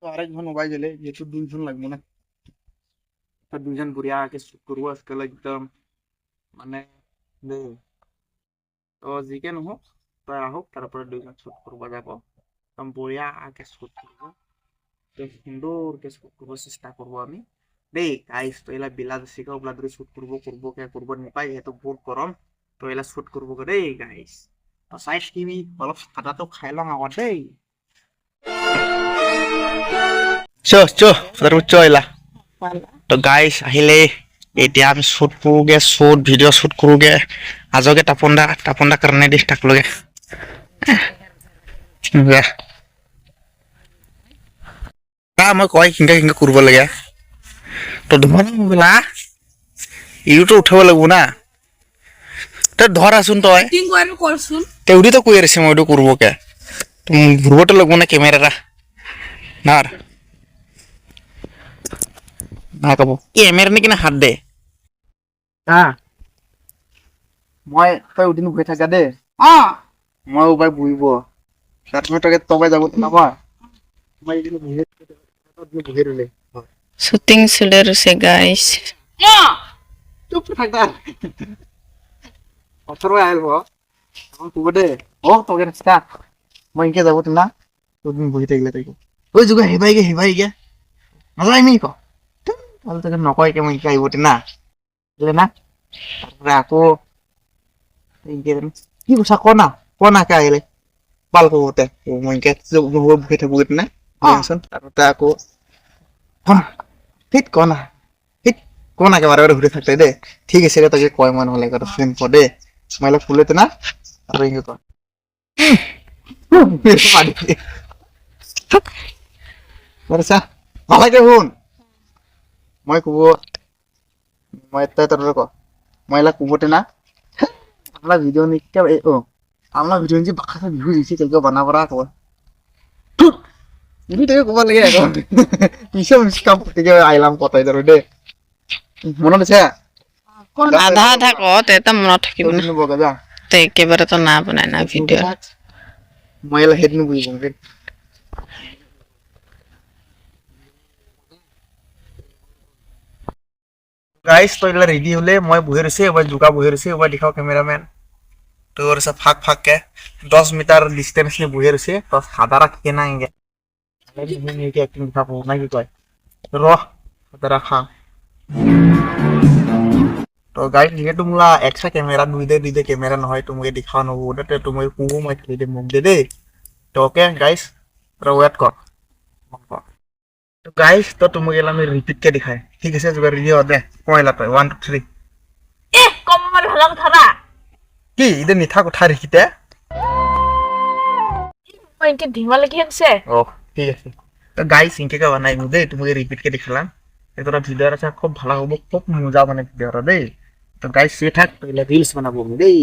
তো আরেকজন মোবাইল গেলে যেহেতু দুইজন লাগবে না, তো দুইজন বঢ়িয়াকে শুট করবো আজকাল একদম মানে দেই। তো যিকে নহওক তই আহক, তারপরে দুইজন শুট করবো যাব, একদম বঢ়িয়াকে শুট করবো, তো সুন্দরকে শুট করবো চেষ্টা করবো আমি দেই গাইস। তো এলা বিলাসিকা ওগুলা ধরে শুট করবো করবো কে করবো নাপাই, যেহেতু বহুত গরম, তো এলা শুট করবো দেই গাইস। তো চাই থাকিবি, অলপ ঠাণ্ডাটো খাই লওঁ আগত দেই। চ চ চ এলা। তো গাইস আহিলে এতিয়া আমি শ্বুট কৰোগে, শ্বুট ভিডিঅ' শ্বুট কৰোগে আজকে টাপন দা কাৰণে দি থাকলোগে মই কয় কিংকা কিংকা কৰিব লাগে। তো ধৰ বোলা ইউটো উঠাব লাগিব না, তই ধৰ আছোন, তই তেউৰি তো কৈ আছে মই এইটো কৰিবকে, ঘূৰিবতো লাগিব না কেমেৰাটা না না কব কেমেৰা নে কিনা হাত দে মই, তই উদিন বহি থাকা দে, মই উবাই বহিব তকে তবাই যাব নাপা মই এদিন বহি ৰলে শুটিং চলি আছে গাইস। চুপ থাক অথৰ আহিল কব দে। তকে ৰাস্তা মই এনেকে যাব না, দুদিন বহি থাকিলে তই ঐ যুগা সিবাইগে নাযায় নি ক তোকে নকয়কে মই এনেকে আহিব না না, তারপরে আকৌ কি কৈছা ক না কে আহিলে ভাল কবতে মই এনেকে বহি থাকো না, তারপরে আকৌ ঠিক ক নাকে বাৰে বাৰে ঘূৰি থাকতে দে। ঠিক আছে তাকে কয় মই নহলে ফোন কৰ দে, মই অলপ ফুলেতে না আৰু এনেকে কয় ভালাকে শুন, মই কব মই তই তোর ক মই এলা কবতে না আমরা ভিডিও নিতে আমরা ভিডিও নিচে বাখাটা ভিউ দিছি তোকে বানাবরা কব তুমি তোকে কব লাগে এখন পিছে কাম থেকে আইলাম কথাই ধরে দে মনত আছে আধা আধা ক তেতা মনত থাকিব না, বগা যা তো একেবারে তো না বনাই না ভিডিও। মই এলা হেড নো বুঝিব গাইস। তো এলা রেডি হলে মই বহি রয়েছে, এবার জুকা বহি রয়েছে, এবার দেখাও ক্যামেরাম্যান তোর ফাঁক কে 10 মিটার ডিস্টেন্স নিয়ে বহি রয়েছে, তো সাদা রাখি না এগে একদিন দেখাবো নাকি কয় র সাদা রাখা। তো গাইস যেহেতু মোলা এক্সট্রা ক্যামেরা দুইদে ক্যামেরা নহয়, তুমি দেখাও নব ওটা তুমি কুবো মই খেলি দে মুখ দে তো ওকে গাইস তোরা ওয়েট কর। তো গাইস তো তুমি এলা আমি রিপিট কে দেখাই, ঠিক আছে যোগার রেডি দে কয়লা তই 1 2 3 কম আমার ভালো কথা না কি ইদে মিঠা কথা রেখিতে মই ইনকে ধিমা লাগি আছে। ঠিক আছে। তো গাইস ইনকে কা বানাই দে, তুমি রিপিট কে দেখালাম, এটা ভিডিও আছে খুব ভালো হবে, খুব মজা মানে ভিডিওটা দেই। তো গাইস সে থাক তো রিলস বানাবো দেই।